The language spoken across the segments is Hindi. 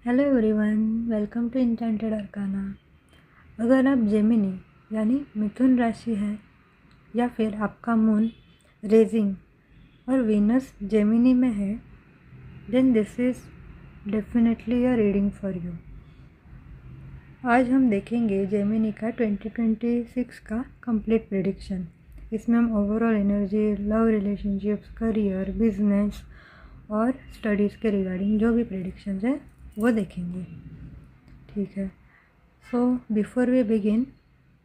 Hello everyone, welcome to intended arcana. अगर आप जेमिनी यानी मिथुन राशि है या फिर आपका मून रेजिंग और वीनस जेमिनी में है, then this is definitely a reading for you. आज हम देखेंगे जेमिनी का 2026 का कंप्लीट प्रेडिक्शन। इसमें हम overall energy, love relationships, career, business और स्टडीज़ के रिगार्डिंग जो भी प्रेडिक्शंस है वो देखेंगे। ठीक है, so before we begin,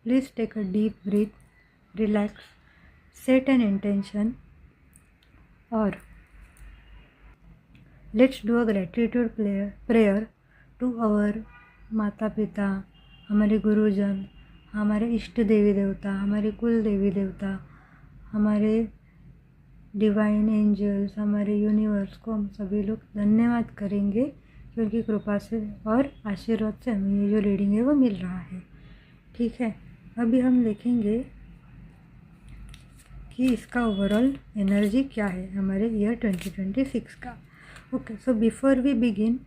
please take a deep breath, relax, set an intention और let's do a gratitude prayer to our माता पिता, हमारे गुरुजन, हमारे इष्ट देवी देवता, हमारे कुल देवी देवता, हमारे डिवाइन एंजल्स, हमारे यूनिवर्स को हम सभी लोग धन्यवाद करेंगे कि उनकी कृपा से और आशीर्वाद से हमें ये जो रीडिंग है वो मिल रहा है। ठीक है, अभी हम देखेंगे कि इसका ओवरऑल एनर्जी क्या है हमारे ईयर 2026 का। Okay, so before we begin,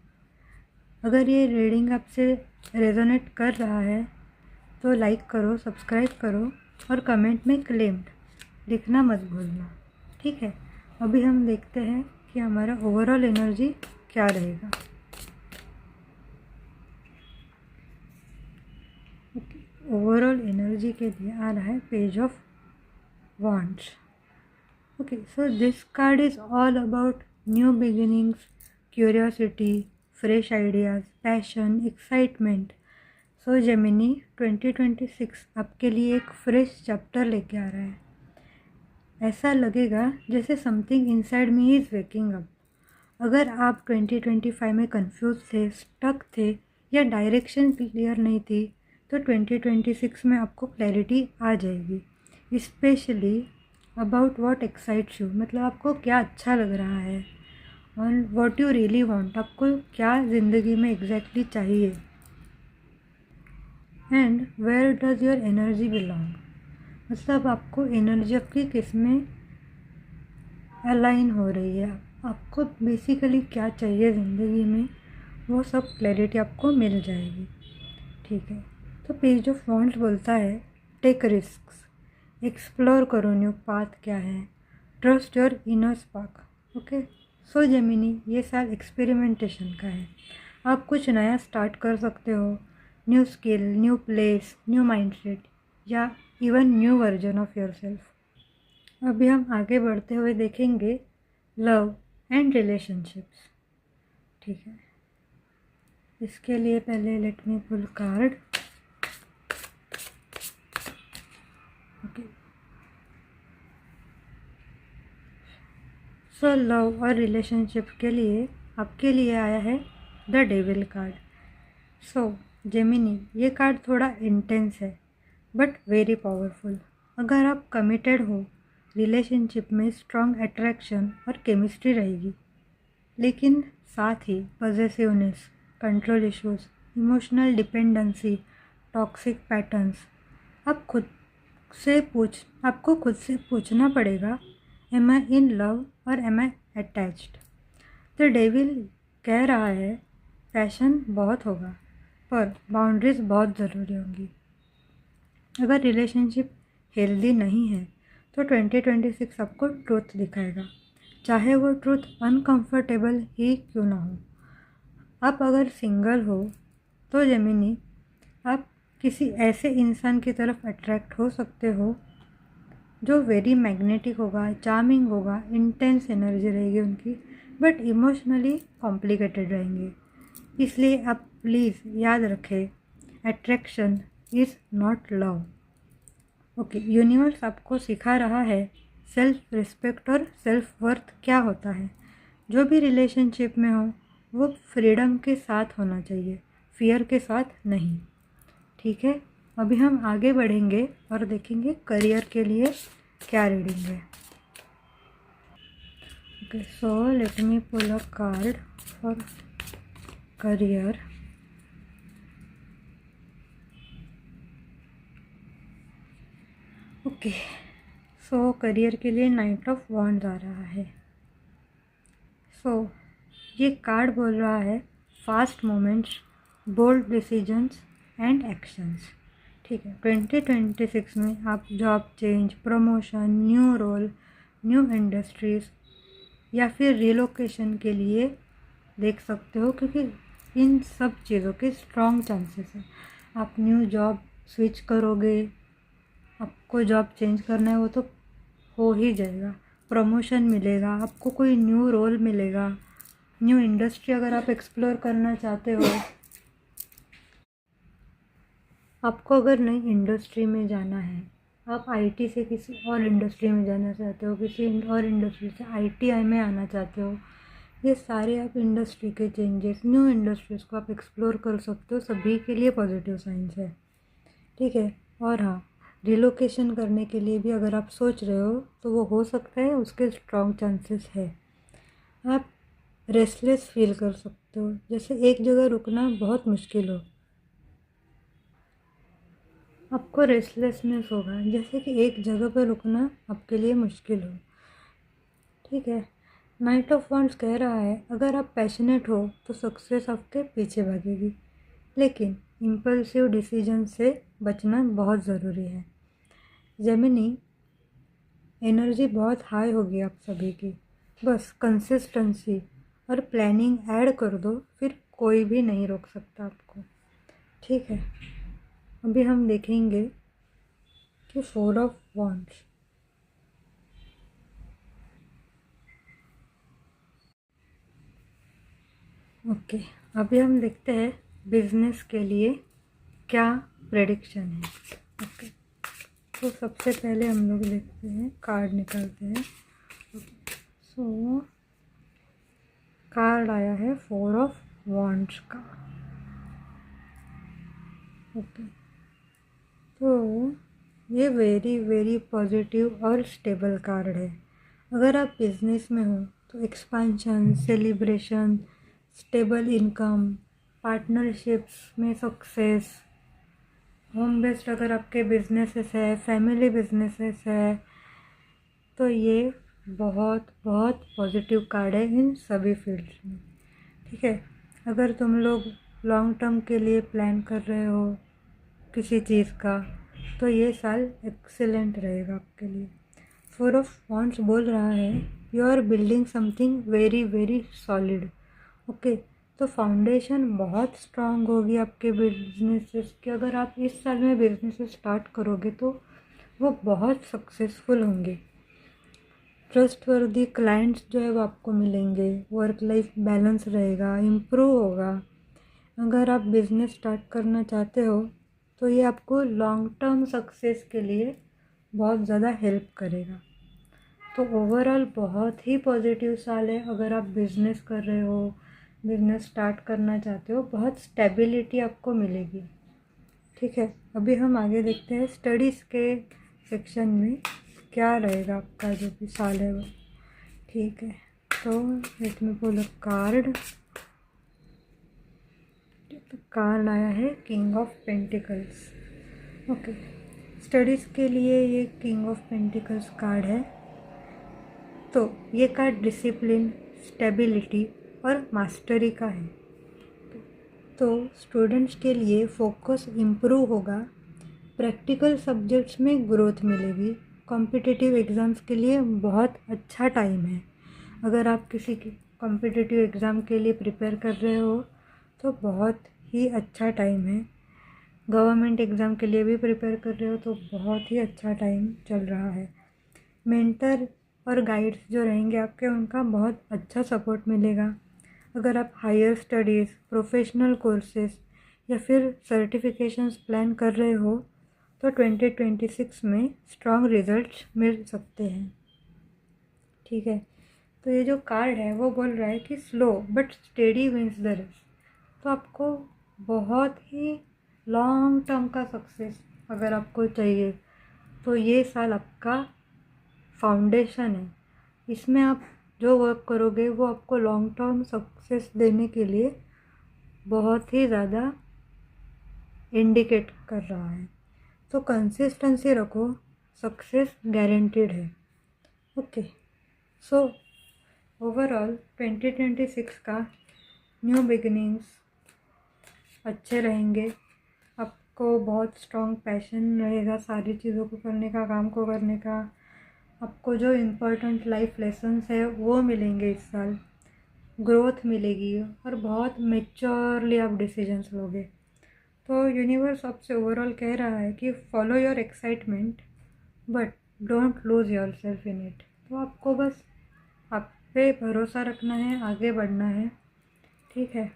अगर ये रीडिंग आपसे रेजोनेट कर रहा है तो लाइक करो, सब्सक्राइब करो और कमेंट में क्लेम्ड लिखना मत भूलना। ठीक है, अभी हम देखते हैं कि हमारा ओवरऑल एनर्जी क्या रहेगा। ओवरऑल एनर्जी के लिए आ रहा है page of wands. Okay, so this card is all about new beginnings, curiosity, fresh ideas, passion, excitement. So Gemini 2026 आपके लिए एक फ्रेश चैप्टर लेके आ रहा है। ऐसा लगेगा जैसे something inside me is waking up. अगर आप 2025 में कंफ्यूज थे, स्टक थे या डायरेक्शन क्लियर नहीं थी, तो 2026 में आपको क्लैरिटी आ जाएगी। Specially about what excites you, मतलब आपको क्या अच्छा लग रहा है और व्हाट यू रियली वांट, आपको क्या ज़िंदगी में एग्जैक्टली चाहिए। And where does your energy belong, मतलब आपको एनर्जी आपकी किस में अलाइन हो रही है, आपको बेसिकली क्या चाहिए ज़िंदगी में, वो सब क्लैरिटी आपको मिल जाएगी। ठीक है, तो पेज ऑफ वॉन्ड्स बोलता है टेक रिस्क्स, एक्सप्लोर करो न्यू पाथ क्या है, trust your inner spark. Okay, so Gemini ये साल एक्सपेरिमेंटेशन का है। आप कुछ नया स्टार्ट कर सकते हो, new skill, new place, new mindset या even new version of yourself. अभी हम आगे बढ़ते हुए देखेंगे लव एंड रिलेशनशिप्स। ठीक है, इसके लिए पहले लेट मी पुल कार्ड। ओके, सो लव और रिलेशनशिप के लिए आपके लिए आया है the devil card. So Gemini ये कार्ड थोड़ा इंटेंस है बट वेरी पावरफुल। अगर आप कमिटेड हो, रिलेशनशिप में स्ट्रॉन्ग अट्रैक्शन और केमिस्ट्री रहेगी, लेकिन साथ ही possessiveness, control issues, emotional dependency, toxic patterns. आपको खुद से पूछना पड़ेगा, एम आई इन लव और एम आई अटैच्ड। तो डेविल कह रहा है पैशन बहुत होगा पर बाउंड्रीज बहुत ज़रूरी होंगी। अगर रिलेशनशिप हेल्दी नहीं है तो 2026 आपको ट्रूथ दिखाएगा, चाहे वो ट्रूथ अनकंफर्टेबल ही क्यों ना हो। आप अगर सिंगल हो तो जेमिनी आप किसी ऐसे इंसान की तरफ अट्रैक्ट हो सकते हो जो वेरी मैग्नेटिक होगा, चार्मिंग होगा, इंटेंस एनर्जी रहेगी उनकी, बट इमोशनली कॉम्प्लिकेटेड रहेंगे। इसलिए आप प्लीज़ याद रखें, attraction is not love. Okay, universe आपको सिखा रहा है सेल्फ रिस्पेक्ट और सेल्फ वर्थ क्या होता है। जो भी रिलेशनशिप में हो वो फ्रीडम के साथ होना चाहिए, फियर के साथ नहीं। ठीक है, अभी हम आगे बढ़ेंगे और देखेंगे करियर के लिए क्या रीडिंग है। Okay, so let me pull a card for career. Okay, so career के लिए नाइट ऑफ वॉन्ड्स आ रहा है। सो ये कार्ड बोल रहा है fast moments, bold decisions and actions. ठीक है, 2026 में आप job change, promotion, new role, new industries या फिर रिलोकेशन के लिए देख सकते हो, क्योंकि इन सब चीज़ों के स्ट्रॉन्ग चांसेस हैं। आप न्यू जॉब स्विच करोगे, आपको जॉब चेंज करना है वो तो हो ही जाएगा, प्रमोशन मिलेगा, आपको कोई न्यू रोल मिलेगा, न्यू इंडस्ट्री अगर आप एक्सप्लोर करना चाहते हो, आपको अगर नई इंडस्ट्री में जाना है, आप आईटी से किसी और इंडस्ट्री में जाना चाहते हो, किसी और इंडस्ट्री से आईटीआई में आना चाहते हो, ये सारे आप इंडस्ट्री के चेंजेस, न्यू इंडस्ट्रीज़ को आप एक्सप्लोर कर सकते हो, सभी के लिए पॉजिटिव साइंस है। ठीक है, और हाँ, रिलोकेशन करने के लिए भी अगर आप सोच रहे हो तो वो हो सकता है, उसके स्ट्रॉन्ग चांसेस है। आप रेस्टलेस फील कर सकते हो, जैसे एक जगह रुकना बहुत मुश्किल हो, आपको रेस्टलेसनेस होगा, जैसे कि एक जगह पर रुकना आपके लिए मुश्किल हो। ठीक है, नाइट ऑफ वॉन्ड्स कह रहा है अगर आप पैशनेट हो तो सक्सेस आपके पीछे भागेगी, लेकिन इम्पल्सिव डिसीजन से बचना बहुत ज़रूरी है। जेमिनी, एनर्जी बहुत हाई होगी आप सभी की, बस कंसिस्टेंसी और प्लानिंग ऐड कर दो, फिर कोई भी नहीं रोक सकता आपको। ठीक है, अभी हम देखेंगे कि 4 ऑफ वॉन्ड्स। ओके, अभी हम देखते हैं बिजनेस के लिए क्या प्रेडिक्शन है। ओके, तो सबसे पहले हम लोग देखते हैं, कार्ड निकालते हैं। सो कार्ड आया है 4 ऑफ वॉन्ड्स का। ओके, तो ये वेरी वेरी पॉजिटिव और स्टेबल कार्ड है। अगर आप बिजनेस में हो तो expansion, celebration, stable income, partnerships में सक्सेस, होम बेस्ड अगर आपके बिजनेसेस है, फैमिली बिजनेसेस है, तो ये बहुत बहुत पॉजिटिव कार्ड है इन सभी फील्ड्स में। ठीक है, अगर तुम लोग लॉन्ग टर्म के लिए प्लान कर रहे हो किसी चीज़ का, तो ये साल एक्सीलेंट रहेगा आपके लिए। 4 ऑफ वॉन्ड्स बोल रहा है you are building something very very solid. Okay, तो फाउंडेशन बहुत स्ट्रांग होगी आपके बिजनेसेस की। अगर आप इस साल में बिजनेस स्टार्ट करोगे तो वो बहुत सक्सेसफुल होंगे। ट्रस्टवर्दी क्लाइंट्स जो है वो आपको मिलेंगे, वर्क लाइफ बैलेंस रहेगा, इम्प्रूव होगा। अगर आप बिज़नेस स्टार्ट करना चाहते हो तो ये आपको लॉन्ग टर्म सक्सेस के लिए बहुत ज़्यादा हेल्प करेगा। तो ओवरऑल बहुत ही पॉजिटिव साल है। अगर आप बिज़नेस कर रहे हो, बिज़नेस स्टार्ट करना चाहते हो, बहुत स्टेबिलिटी आपको मिलेगी। ठीक है, अभी हम आगे देखते हैं स्टडीज़ के सेक्शन में क्या रहेगा आपका जो भी साल है वो। ठीक है, तो let me pull a card. Card आया है king of pentacles. Okay, studies के लिए ये किंग ऑफ पेंटिकल्स कार्ड है। तो ये कार्ड डिसिप्लिन, स्टेबिलिटी और मास्टरी का है। तो स्टूडेंट्स के लिए फोकस इम्प्रूव होगा, प्रैक्टिकल सब्जेक्ट्स में ग्रोथ मिलेगी, कॉम्पिटिटिव एग्ज़ाम्स के लिए बहुत अच्छा टाइम है। अगर आप किसी कॉम्पिटिटिव एग्ज़ाम के लिए प्रिपेयर कर रहे हो तो बहुत ही अच्छा टाइम है। गवर्नमेंट एग्ज़ाम के लिए भी प्रिपेयर कर रहे हो तो बहुत ही अच्छा टाइम चल रहा है। मेंटर और गाइड्स जो रहेंगे आपके, उनका बहुत अच्छा सपोर्ट मिलेगा। अगर आप हायर स्टडीज़, प्रोफेशनल कोर्सेज या फिर सर्टिफिकेशंस प्लान कर रहे हो तो 2026 में स्ट्रॉन्ग रिजल्ट्स मिल सकते हैं। ठीक है, तो ये जो कार्ड है वो बोल रहा है कि slow but steady wins the race. तो आपको बहुत ही लॉन्ग टर्म का सक्सेस अगर आपको चाहिए तो ये साल आपका फाउंडेशन है। इसमें आप जो वर्क करोगे वो आपको लॉन्ग टर्म सक्सेस देने के लिए बहुत ही ज़्यादा इंडिकेट कर रहा है। तो कंसिस्टेंसी रखो, सक्सेस गारंटीड है। ओके, सो ओवरऑल 2026 का न्यू बिगिनिंग्स अच्छे रहेंगे। आपको बहुत स्ट्रॉन्ग पैशन रहेगा सारी चीज़ों को करने का, काम को करने का। आपको जो इम्पोर्टेंट लाइफ लेसन्स है वो मिलेंगे इस साल, ग्रोथ मिलेगी और बहुत मेच्योरली आप डिसीजंस लोगे। तो यूनिवर्स आपसे ओवरऑल कह रहा है कि follow your excitement but don't lose your self in it. तो आपको बस आप पे भरोसा रखना है, आगे बढ़ना है, ठीक है।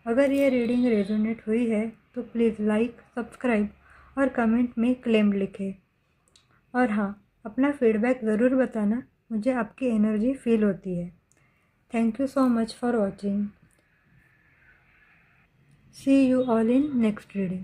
अगर ये रीडिंग रेजोनेट हुई है तो प्लीज़ लाइक, सब्सक्राइब और कमेंट में क्लेम लिखें। और हाँ, अपना फीडबैक ज़रूर बताना, मुझे आपकी एनर्जी फील होती है। Thank you so much for watching. See you all in next reading.